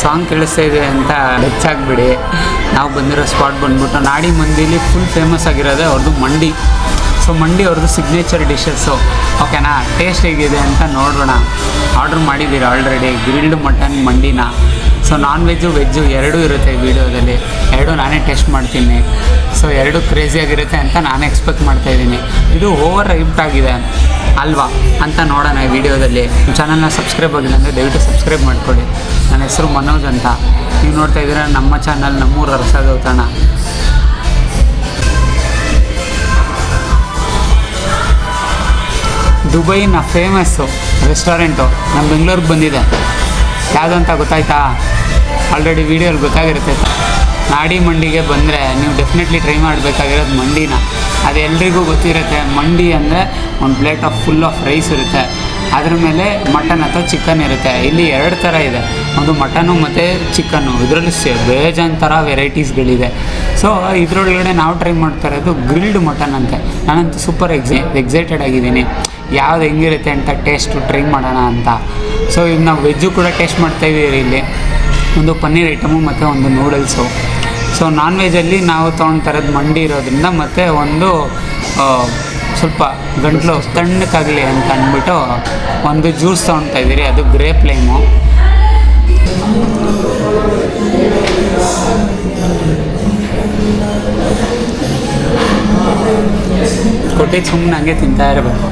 Song ಕೇಳಿಸ್ತಾ ಇದೆ ಅಂತ ಹೆಚ್ಚಾಗ್ಬಿಡಿ. ನಾವು ಬಂದಿರೋ ಸ್ಪಾಟ್ ಬಂದ್ಬಿಟ್ಟು ನಾಡಿ ಮಂದಿಲಿ ಫುಲ್ ಫೇಮಸ್ ಆಗಿರೋದೆ ಅವ್ರದ್ದು ಮಂಡಿ. ಸೊ ಮಂಡಿ ಅವ್ರದ್ದು ಸಿಗ್ನೇಚರ್ ಡಿಶಸ್ಸು. ಓಕೆನಾ, ಟೇಸ್ಟ್ ಹೇಗಿದೆ ಅಂತ ನೋಡೋಣ. ಆರ್ಡ್ರ್ ಮಾಡಿದ್ದೀರಿ ಆಲ್ರೆಡಿ ಗ್ರಿಲ್ಡ್ ಮಟನ್ ಮಂಡಿನ. ಸೊ ನಾನ್ ವೆಜ್ಜು ವೆಜ್ಜು ಎರಡೂ ಇರುತ್ತೆ ಈ ವಿಡಿಯೋದಲ್ಲಿ. ಎರಡೂ ನಾನೇ ಟೇಸ್ಟ್ ಮಾಡ್ತೀನಿ. ಸೊ ಎರಡೂ ಕ್ರೇಜಿಯಾಗಿರುತ್ತೆ ಅಂತ ನಾನು ಎಕ್ಸ್ಪೆಕ್ಟ್ ಮಾಡ್ತಾಯಿದ್ದೀನಿ. ಇದು ಓವರ್ ಹೈಪ್ಡ್ ಆಗಿದೆ ಅಲ್ವಾ ಅಂತ ನೋಡೋಣ ಈ ವಿಡಿಯೋದಲ್ಲಿ. ಚಾನಲ್ನ ಸಬ್ಸ್ಕ್ರೈಬ್ ಆಗಿಲ್ಲ ಅಂದರೆ ದಯವಿಟ್ಟು ಸಬ್ಸ್ಕ್ರೈಬ್ ಮಾಡ್ಕೊಳ್ಳಿ. ನನ್ನ ಹೆಸರು ಮನೋಜ್ ಅಂತ. ನೀವು ನೋಡ್ತಾ ಇದ್ದೀರಾ ನಮ್ಮ ಚಾನಲ್ ನಮ್ಮೂರು ಅರಸದೌತಣ. ದುಬೈನ ಫೇಮಸ್ಸು ರೆಸ್ಟೋರೆಂಟು ನಮ್ಮ ಬೆಂಗಳೂರಿಗೆ ಬಂದಿದೆ. ಯಾವುದು ಅಂತ ಗೊತ್ತಾಯ್ತಾ? ಆಲ್ರೆಡಿ ವೀಡಿಯೋಲ್ಲಿ ಗೊತ್ತಾಗಿರುತ್ತೆ. ನಾಡಿ ಮಂಡಿಗೆ ಬಂದರೆ ನೀವು ಡೆಫಿನೆಟ್ಲಿ ಟ್ರೈ ಮಾಡಬೇಕಾಗಿರೋದು ಮಂಡಿನ. ಅದು ಎಲ್ರಿಗೂ ಗೊತ್ತಿರುತ್ತೆ. ಮಂಡಿ ಅಂದರೆ ಒಂದು ಪ್ಲೇಟ್ ಫುಲ್ ಆಫ್ ರೈಸ್ ಇರುತ್ತೆ, ಅದ್ರ ಮೇಲೆ ಮಟನ್ ಅಥವಾ ಚಿಕನ್ ಇರುತ್ತೆ. ಇಲ್ಲಿ ಎರಡು ಥರ ಇದೆ, ಒಂದು ಮಟನು ಮತ್ತು ಚಿಕನ್ನು. ಇದರಲ್ಲಿ ಬೇಜಾನ್ ಥರ ವೆರೈಟೀಸ್ಗಳಿದೆ. ಸೊ ಇದರೊಳಗಡೆ ನಾವು ಟ್ರೈ ಮಾಡ್ತಾ ಇರೋದು ಗ್ರಿಲ್ಡ್ ಮಟನ್ ಅಂತೆ. ನಾನಂತೂ ಸೂಪರ್ ಎಕ್ಸೈಟೆಡ್ ಆಗಿದ್ದೀನಿ ಯಾವ್ದು ಹೆಂಗಿರುತ್ತೆ ಅಂತ ಟೇಸ್ಟು ಟ್ರೈ ಮಾಡೋಣ ಅಂತ. ಸೊ ಈಗ ನಾವು ವೆಜ್ಜು ಕೂಡ ಟೇಸ್ಟ್ ಮಾಡ್ತಾಯಿದ್ದೀವಿ. ಇಲ್ಲಿ ಒಂದು ಪನ್ನೀರ್ ಐಟಮು ಮತ್ತು ಒಂದು ನೂಡಲ್ಸು. ಸೊ ನಾನ್ ವೆಜ್ಜಲ್ಲಿ ನಾವು ತೊಗೊಳ್ತಾ ಇರೋದು ಮಂಡಿ ಇರೋದ್ರಿಂದ ಮತ್ತು ಒಂದು ಸ್ವಲ್ಪ ಗಂಟ್ಲು ತಣ್ಣಕ್ಕಾಗಲಿ ಅಂತ ಅಂದ್ಬಿಟ್ಟು ಒಂದು ಜ್ಯೂಸ್ ತೊಗೊಳ್ತಾ ಇದ್ದೀರಿ, ಅದು ಗ್ರೇಪ್ ಲೈಮು. ಕೊಟ್ಟಿದ್ದು ಸುಮ್ಮನೆ ಹಂಗೆ ತಿಂತಾ ಇರಬೇಕು.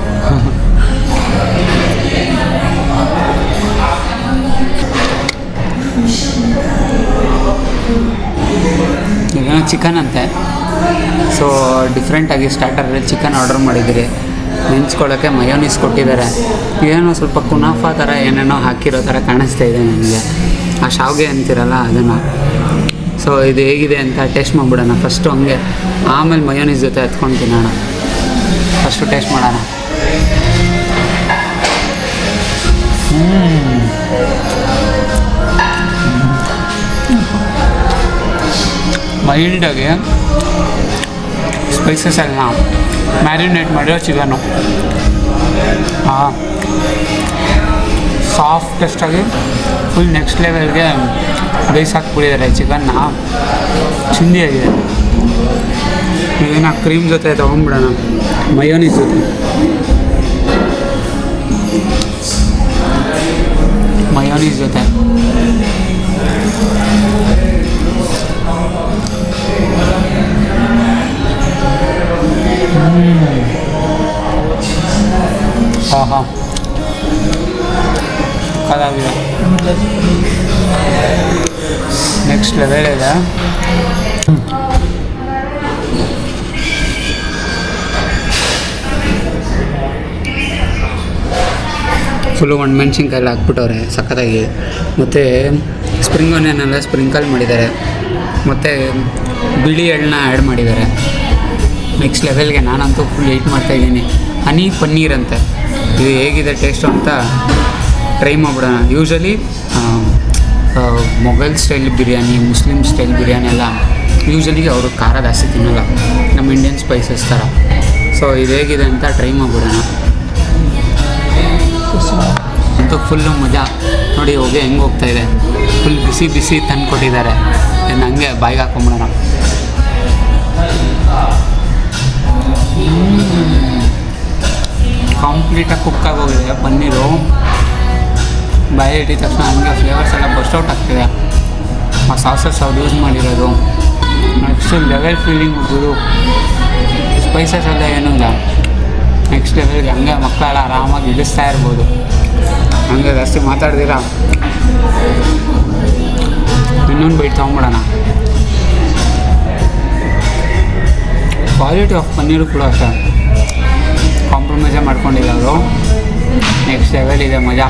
ಈಗ ಚಿಕನ್ ಅಂತೆ. ಸೊ ಡಿಫ್ರೆಂಟಾಗಿ ಸ್ಟಾರ್ಟರಲ್ಲಿ ಚಿಕನ್ ಆರ್ಡರ್ ಮಾಡಿದ್ದೀರಿ. ನೆಂಚ್ಕೊಳ್ಳೋಕ್ಕೆ ಮಯೋನೀಸ್ ಕೊಟ್ಟಿದ್ದಾರೆ. ಏನೋ ಸ್ವಲ್ಪ ಕುನಾಫಾ ಥರ ಏನೇನೋ ಹಾಕಿರೋ ಥರ ಕಾಣಿಸ್ತಾ ಇದೆ ನನಗೆ, ಆ ಶಾವಿಗೆ ಅಂತಿರಲ್ಲ ಅದನ್ನು. ಸೊ ಇದು ಹೇಗಿದೆ ಅಂತ ಟೇಸ್ಟ್ ಮಾಡಿಬಿಡೋಣ ಫಸ್ಟು ಹಂಗೆ, ಆಮೇಲೆ ಮಯೋನೀಸ್ ಜೊತೆ ಹತ್ಕೊಂಡು ತಿನ್ನೋಣ. ಫಸ್ಟು ಟೇಸ್ಟ್ ಮಾಡೋಣ. ಮೈಲ್ಡಾಗಿ ಸ್ಪೈಸಸ್ ಎಲ್ಲ ಮ್ಯಾರಿನೇಟ್ ಮಾಡಿರೋ ಚಿಕನ್ನು ಸಾಫ್ಟೆಸ್ಟಾಗಿ ಫುಲ್ ನೆಕ್ಸ್ಟ್ ಲೆವೆಲ್ಗೆ ಬೇಯಿಸಾಕ್ಬಿಟ್ಟಿದ್ದಾರೆ ಚಿಕನ್ನ. ಚಿಂದಿಯಾಗಿದೆ. ಇದನ್ನು ಕ್ರೀಮ್ ಜೊತೆ ತೊಗೊಂಡ್ಬಿಡೋಣ, ಮಯೋನೀಸ್ ಜೊತೆ. ಮಯೋನೀಸ್ ಜೊತೆ ಹಾಂ ಕಲಾವಿದೆ. ನೆಕ್ಸ್ಟ್ ಲೆವೆಲ್ ಇದೆ. ಫುಲ್ಲು ಒಣಮೆಣ್ಸಿನ್ಕಾಯಿ ಹಾಕ್ಬಿಟ್ಟವ್ರೆ ಸಖತ್ತಾಗಿ. ಮತ್ತು ಸ್ಪ್ರಿಂಗ್ ಆನಿಯನ್ನೆಲ್ಲ ಸ್ಪ್ರಿಂಕಲ್ ಮಾಡಿದ್ದಾರೆ, ಮತ್ತು ಬಿಳಿ ಎಳ್ಳನ್ನ ಆ್ಯಡ್ ಮಾಡಿದ್ದಾರೆ. ನೆಕ್ಸ್ಟ್ ಲೆವೆಲ್ಗೆ ನಾನಂತೂ ಫುಲ್ ವೆಯ್ಟ್ ಮಾಡ್ತಾಯಿದ್ದೀನಿ. ಹನಿ ಪನ್ನೀರ್ ಅಂತೆ. ಇದು ಹೇಗಿದೆ ಟೇಸ್ಟು ಅಂತ ಟ್ರೈ ಮಾಡಿಬಿಡೋಣ. Usually Mughal style biryani, Muslim style biryani ಎಲ್ಲ ಯೂಶ್ವಲಿ ಅವರು ಖಾರ ಜಾಸ್ತಿ ತಿನ್ನೋಲ್ಲ, ನಮ್ಮ ಇಂಡಿಯನ್ ಸ್ಪೈಸಸ್ ಥರ. ಸೊ ಇದು ಹೇಗಿದೆ ಅಂತ ಟ್ರೈ ಮಾಡಿಬಿಡೋಣ. ಅಂತೂ ಫುಲ್ಲು ಮಜಾ ನೋಡಿ. ಹೋಗಿ ಹೆಂಗೆ ಹೋಗ್ತಾಯಿದೆ, ಫುಲ್ ಬಿಸಿ ಬಿಸಿ ತಂದು ಕೊಟ್ಟಿದ್ದಾರೆ. ಹಂಗೆ ಬಾಯಿಗೆ ಹಾಕೊಂಬಿಡೋಣ. ಕಂಪ್ಲೀಟಾಗಿ ಕುಕ್ಕಾಗಿ ಹೋಗಿದೆ ಪನ್ನೀರು. ಬಾಯಿ ಇಟ್ಟಿದ ತಕ್ಷಣ ಹಂಗೆ ಫ್ಲೇವರ್ಸ್ ಎಲ್ಲ ಬಸ್ಟ್ ಔಟ್ ಆಗ್ತಿದೆ. ಆ ಸಾಸಸ್ ಅವ್ರು ಯೂಸ್ ಮಾಡಿರೋದು ನೆಕ್ಸ್ಟ್ ಲೆವೆಲ್ ಫೀಲಿಂಗ್ ಗುರು. ಸ್ಪೈಸಸ್ ಎಲ್ಲ ಏನೂ ಇಲ್ಲ, ನೆಕ್ಸ್ಟ್ ಲೆವೆಲ್ಗೆ ಹಂಗೆ ಮಕ್ಕಳೆಲ್ಲ ಆರಾಮಾಗಿ ಇಳಿಸ್ತಾ ಇರ್ಬೋದು. ಹಂಗೆ ಜಾಸ್ತಿ ಮಾತಾಡ್ದಿರಾ ಇನ್ನೊಂದು ಬೈಟ್ ತೊಗೊಂಬಿಡೋಣ. ಕ್ವಾಲಿಟಿ ಆಫ್ ಪನ್ನೀರು ಕೂಡ ಅಷ್ಟೇ ಕಾಂಪ್ರಮೈಸೇ ಮಾಡ್ಕೊಂಡಿಲ್ಲ ಅವರು. ನೆಕ್ಸ್ಟ್ ಲೆವೆಲ್ ಇದೆ ಮಜಾ.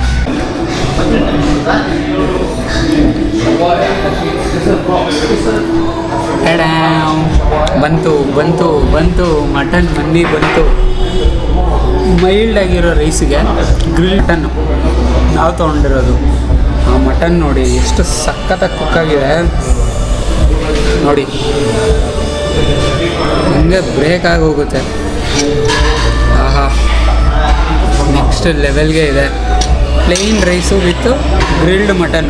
ಬಂತು ಬಂತು ಬಂತು ಮಟನ್ ಮಂಡಿ ಬಂತು. ಮೈಲ್ಡ್ ಆಗಿರೋ ರೈಸಿಗೆ ಗ್ರಿಲ್ ಮಟನ್ನು ನಾವು ತೊಗೊಂಡಿರೋದು. ಆ ಮಟನ್ ನೋಡಿ ಎಷ್ಟು ಸಖತ್ತಾಗಿ ಕುಕ್ಕಾಗಿದೆ ನೋಡಿ, ಹಂಗೆ ಬ್ರೇಕ್ ಆಗಿ ಹೋಗುತ್ತೆ. ಆಹಾ, ನೆಕ್ಸ್ಟ್ ಲೆವೆಲ್ಗೆ ಇದೆ. Plain rice with grilled mutton.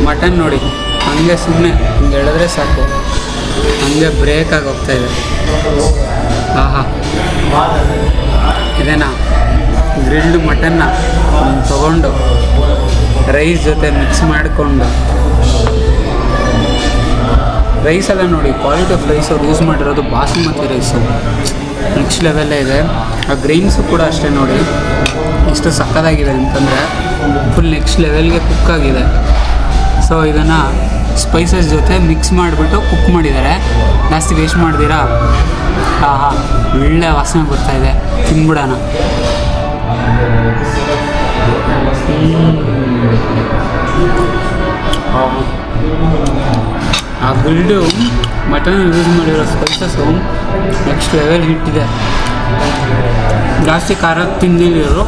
Mutton ನೋಡಿ ಹಂಗೆ ಸುಮ್ಮನೆ ಹಿಂಗೆ ಹೇಳಿದ್ರೆ ಸಾಕು ಹಂಗೆ ಬ್ರೇಕಾಗಿ ಹೋಗ್ತಾಯಿದೆ. ಆಹಾ, ಇದೇನಾ ಗ್ರಿಲ್ಡ್ ಮಟನ್ನ ತೊಗೊಂಡು ರೈಸ್ ಜೊತೆ ಮಿಕ್ಸ್ ಮಾಡಿಕೊಂಡು, ರೈಸ್ ಎಲ್ಲ ನೋಡಿ ಕ್ವಾಲಿಟಿ ಆಫ್ ರೈಸ್ ಅವ್ರು ಯೂಸ್ ಮಾಡಿರೋದು ಬಾಸುಮತಿ ರೈಸು ನೆಕ್ಸ್ಟ್ ಲೆವೆಲ್ಲೇ ಇದೆ. ಆ ಗ್ರೈನ್ಸು ಕೂಡ ಅಷ್ಟೇ ನೋಡಿ ಎಷ್ಟು ಸಕ್ಕತ್ತಾಗಿದೆ ಅಂತಂದರೆ ಫುಲ್ ನೆಕ್ಸ್ಟ್ ಲೆವೆಲ್ಗೆ ಕುಕ್ ಆಗಿದೆ. ಸೊ ಇದನ್ನು ಸ್ಪೈಸಸ್ ಜೊತೆ ಮಿಕ್ಸ್ ಮಾಡಿಬಿಟ್ಟು ಕುಕ್ ಮಾಡಿದ್ದಾರೆ. ಜಾಸ್ತಿ ವೇಸ್ಟ್ ಮಾಡ್ದಿರಾ. ಆಹಾ, ಒಳ್ಳೆ ವಾಸನೆ ಬರ್ತಾಯಿದೆ, ತಿನ್ಬಿಡೋಣ. ಆ ಗ್ರಿಲ್ಡು ಮಟನ್ ಯೂಸ್ ಮಾಡಿರೋ ಸ್ಪೈಸಸ್ಸು ನೆಕ್ಸ್ಟ್ ಲೆವೆಲ್ ಹಿಟ್ಟಿದೆ. ಜಾಸ್ತಿ ಖಾರ ತಿಂದಿರೋ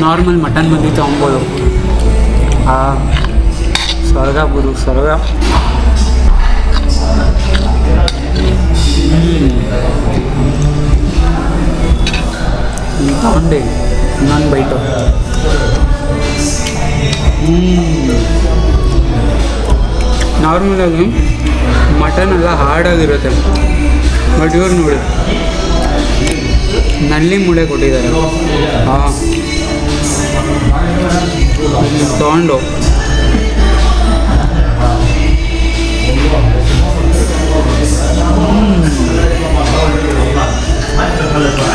ನಾರ್ಮಲ್ ಮಟನ್ ಬಂದು ತೊಗೊಬೋದು. ಸ್ವರ್ಗ ಗುರು, ಸ್ವರ್ಗ. ತೊಗೊಂಡೆ ಇನ್ನೊಂದು ಬೈಟು. ನಾರ್ಮಲಾಗಿ ಮಟನ್ ಎಲ್ಲ ಹಾರ್ಡಾಗಿರುತ್ತೆ, ಬಟ್ ಇವ್ರು ನೋಡಿ ನಲ್ಲಿ ಮೂಳೆ ಕೊಟ್ಟಿದ್ದಾರೆ. ತೊಗೊಂಡು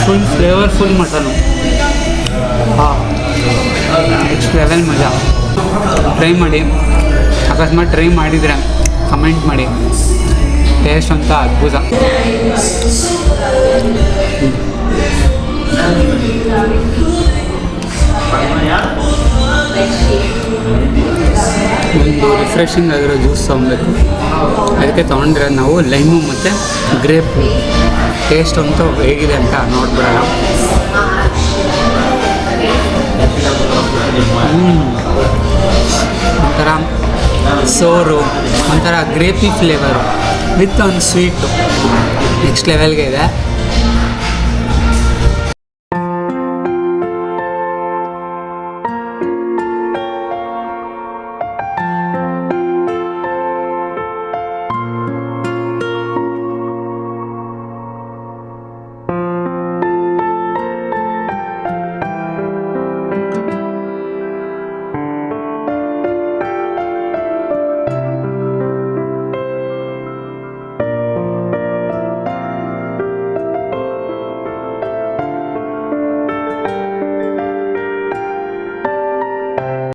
full flavourful mutton. Next level ಮಜಾ. ಟ್ರೈ ಮಾಡಿ, ಅಕಸ್ಮಾತ್ ಟ್ರೈ ಮಾಡಿದರೆ ಕಮೆಂಟ್ ಮಾಡಿ. ಟೇಸ್ಟ್ ಅಂತ ಅದ್ಭುತ. ಒಂದು ರಿಫ್ರೆಶಿಂಗ್ ಆಗಿರೋ ಜ್ಯೂಸ್ ತೊಗೊಬೇಕು, ಅದಕ್ಕೆ ತೊಗೊಂಡ್ರೆ ನಾವು ಲೈಮು ಮತ್ತು ಗ್ರೇಪು. ಟೇಸ್ಟ್ ಅಂತೂ ಹೇಗಿದೆ ಅಂತ ನೋಡ್ಬಿಡೋಣ. ಒಂಥರ ಸೋರು, ಒಂಥರ ಗ್ರೇಪಿ ಫ್ಲೇವರು ವಿತ್ ಒಂದು ಸ್ವೀಟು ನೆಕ್ಸ್ಟ್ ಲೆವೆಲ್ಗೆ ಇದೆ.